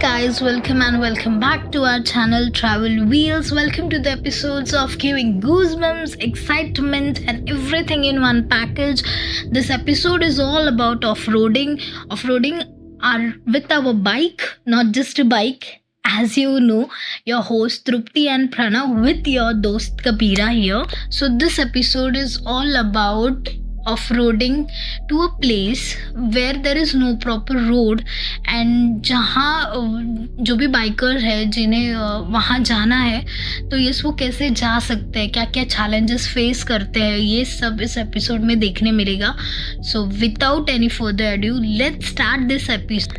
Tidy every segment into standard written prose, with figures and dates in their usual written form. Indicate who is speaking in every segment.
Speaker 1: guys, welcome and welcome back to our channel Travel Wheels. Welcome to the episodes of giving goosebumps, excitement, and everything in one package. This episode is all about off-roading. Off-roading are with our bike, not just a bike. As you know, your host Trupti and Pranav with your dost Kabira here. So this episode is all about off-roading to a place where there is no proper road and जहाँ जो भी biker है जिन्हें वहाँ जाना है तो ये वो कैसे जा सकते हैं, क्या क्या चैलेंजेस फेस करते हैं, ये सब इस एपिसोड में देखने मिलेगा. So without any further adieu let's start this episode.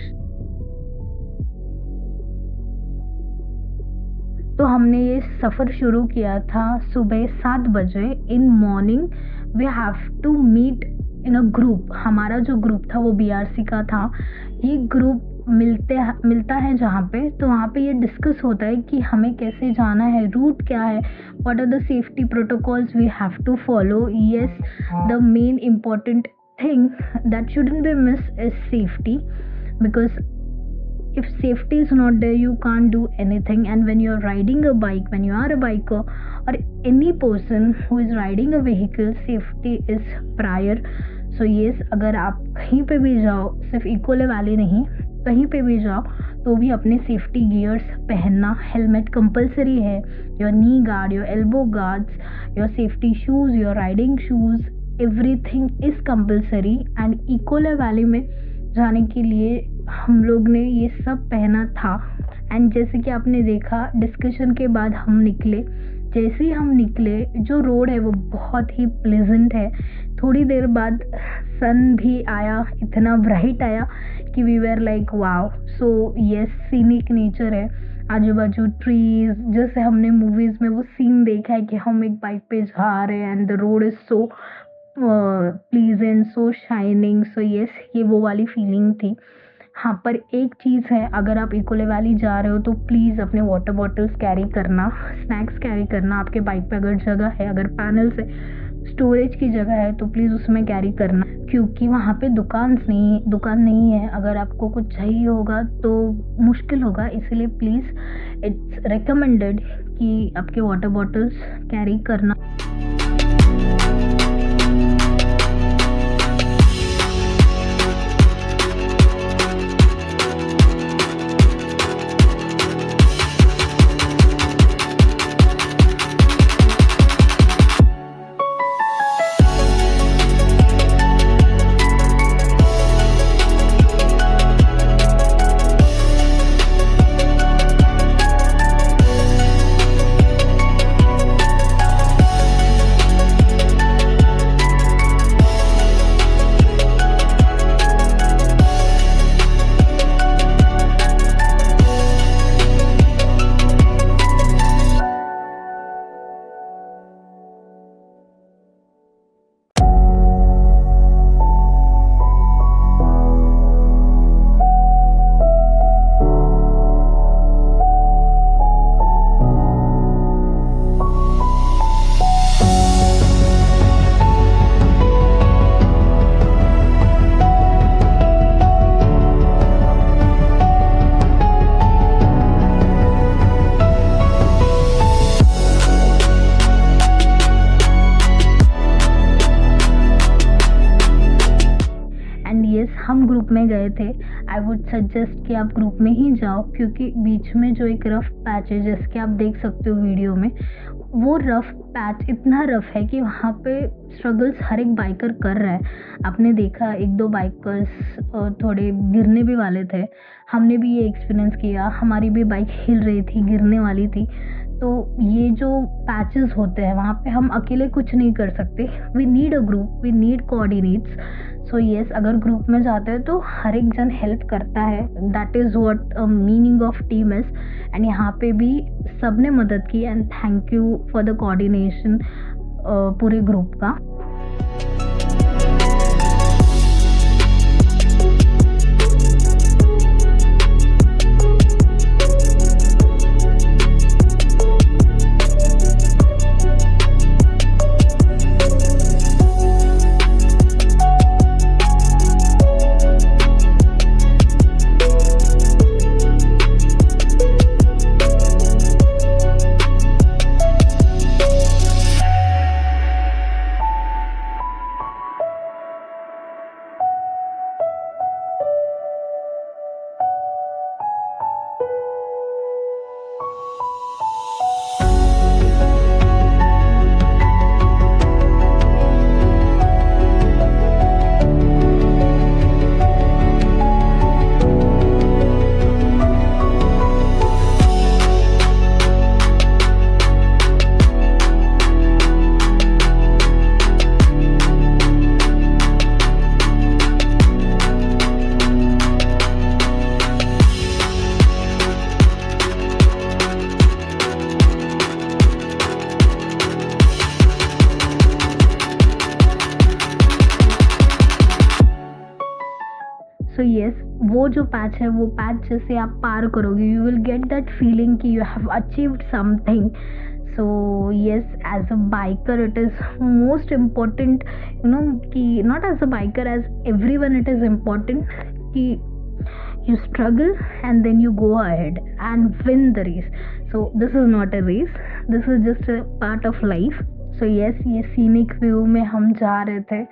Speaker 1: तो हमने ये सफ़र शुरू किया था सुबह 7 बजे in morning. We have to meet in a group. हमारा जो ग्रुप था वो BRC का था. ये ग्रुप मिलता है जहाँ पे, तो वहाँ पे ये डिस्कस होता है कि हमें कैसे जाना है, रूट क्या है, what are the safety protocols we have to follow. Yes, the main important thing that shouldn't be miss is safety, because if safety is not there you can't do anything. And when you're riding a bike, when you are a biker or any person who is riding a vehicle, safety is prior. So yes, अगर आप कहीं पे भी जाओ, सिर्फ École valley नहीं, कहीं पे भी जाओ तो भी अपने सेफ्टी गियर्स पहनना. हेलमेट कंपलसरी है, your knee guard, your elbow guards, your safety shoes, your riding shoes, everything is compulsory. And École valley में जाने के लिए हम लोग ने ये सब पहना था. एंड जैसे कि आपने देखा डिस्कशन के बाद हम निकले. जैसे ही हम निकले जो रोड है वो बहुत ही प्लेजेंट है. थोड़ी देर बाद सन भी आया, इतना ब्राइट आया कि we were like wow. So yes, scenic nature है, आजू बाजू ट्रीज, जैसे हमने मूवीज़ में वो सीन देखा है कि हम एक बाइक पे जा रहे हैं and the road is so pleasant, so shining. So yes, ये वो वाली फीलिंग थी. हाँ, पर एक चीज़ है, अगर आप इकोले वैली जा रहे हो तो प्लीज़ अपने वाटर बॉटल्स कैरी करना, स्नैक्स कैरी करना. आपके बाइक पे अगर जगह है, अगर पैनल से स्टोरेज की जगह है तो प्लीज़ उसमें कैरी करना, क्योंकि वहाँ पे दुकान नहीं है. अगर आपको कुछ चाहिए होगा तो मुश्किल होगा, इसलिए प्लीज़ इट्स रिकमेंडेड कि आपके वाटर बॉटल्स कैरी करना. हम ग्रुप में गए थे. आई वुड सजेस्ट कि आप ग्रुप में ही जाओ, क्योंकि बीच में जो एक रफ़ पैच है, जैसे कि आप देख सकते हो वीडियो में, वो रफ़ पैच इतना रफ़ है कि वहाँ पे स्ट्रगल्स हर एक बाइकर कर रहा है. आपने देखा 1-2 बाइकर्स थोड़े गिरने भी वाले थे. हमने भी ये एक्सपीरियंस किया, हमारी भी बाइक हिल रही थी, गिरने वाली थी. तो ये जो पैचेस होते हैं वहाँ पे हम अकेले कुछ नहीं कर सकते. We need a group, we need coordinates. So yes, अगर ग्रुप में जाते हैं तो हर एक जन हेल्प करता है. That is what meaning of team is. And यहाँ पे भी सब ने मदद की. And thank you for the coordination पूरे ग्रुप का. सो येस, वो जो पैच है, वो पैच जैसे आप पार करोगे, you will get that feeling कि you have achieved something. So yes, as a biker it is most important, you know, कि not as a biker, as every one it is important कि you struggle and then you go ahead and win the race. So this is not a race, this is just a part of life. So yes, ये scenic view में हम जा रहे थे.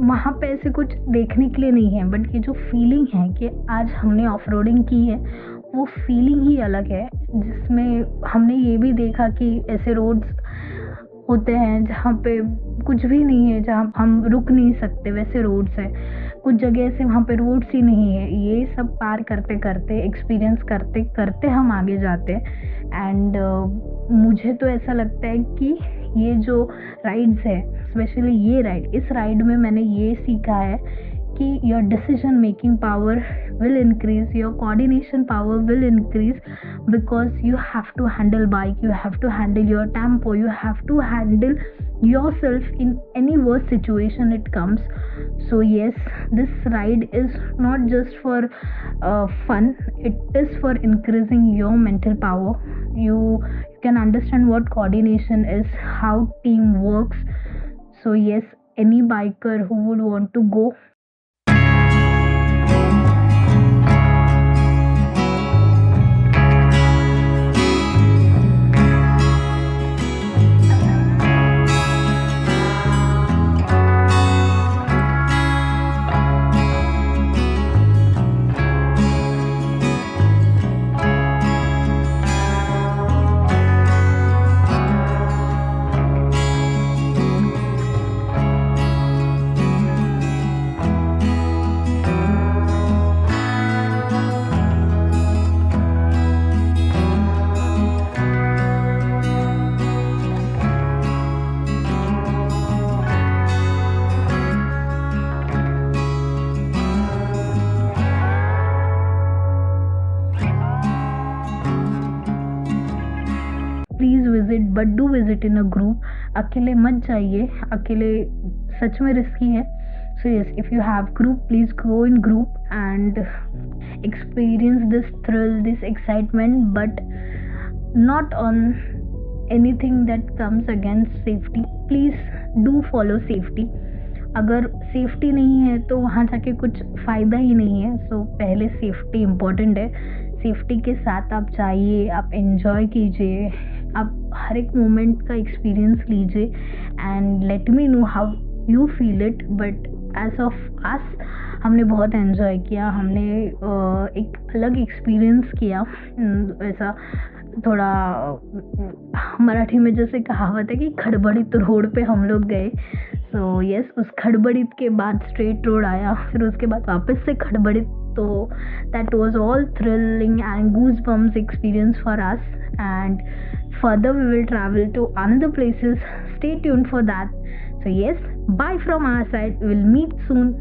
Speaker 1: वहाँ पे ऐसे कुछ देखने के लिए नहीं है, बट ये जो फीलिंग है कि आज हमने ऑफ रोडिंग की है, वो फीलिंग ही अलग है, जिसमें हमने ये भी देखा कि ऐसे रोड्स होते हैं जहाँ पे कुछ भी नहीं है, जहाँ हम रुक नहीं सकते, वैसे रोड्स हैं. कुछ जगह ऐसे वहाँ पे रोड्स ही नहीं है. ये सब पार करते करते, एक्सपीरियंस करते करते हम आगे जाते हैं. एंड मुझे तो ऐसा लगता है कि ये जो राइड्स है, स्पेशली ये राइड, इस राइड में मैंने ये सीखा है कि your decision making power will increase, your coordination power will increase, because you have to handle bike, you have to handle your tempo, you have to handle yourself in any worst situation it comes. So yes, this ride is not just for fun, it is for increasing your mental power. You can understand what coordination is, how team works. So yes, any biker who would want to go but do visit in a group. अकेले मत जाइए, अकेले सच में risky है. So yes, if you have group, please go in group and experience this thrill, this excitement, but not on anything that comes against safety. Please do follow safety. अगर safety नहीं है तो वहाँ जाके कुछ फ़ायदा ही नहीं है. सो पहले सेफ्टी इम्पोर्टेंट है. सेफ्टी के साथ आप जाइए, आप एन्जॉय कीजिए, आप हर एक मोमेंट का एक्सपीरियंस लीजिए and let me know how you feel it. But as of us हमने बहुत एन्जॉय किया. हमने एक अलग एक्सपीरियंस किया. ऐसा थोड़ा मराठी में जैसे कहावत है कि खड़बड़ित रोड पे हम लोग गए. सो यस, उस खड़बड़ित के बाद स्ट्रेट रोड आया, फिर उसके बाद वापस से खड़बड़ित. तो that was all thrilling and goose bumps experience for us. And further we will travel to another places. Stay tuned for that. So yes, bye from our side. We'll meet soon.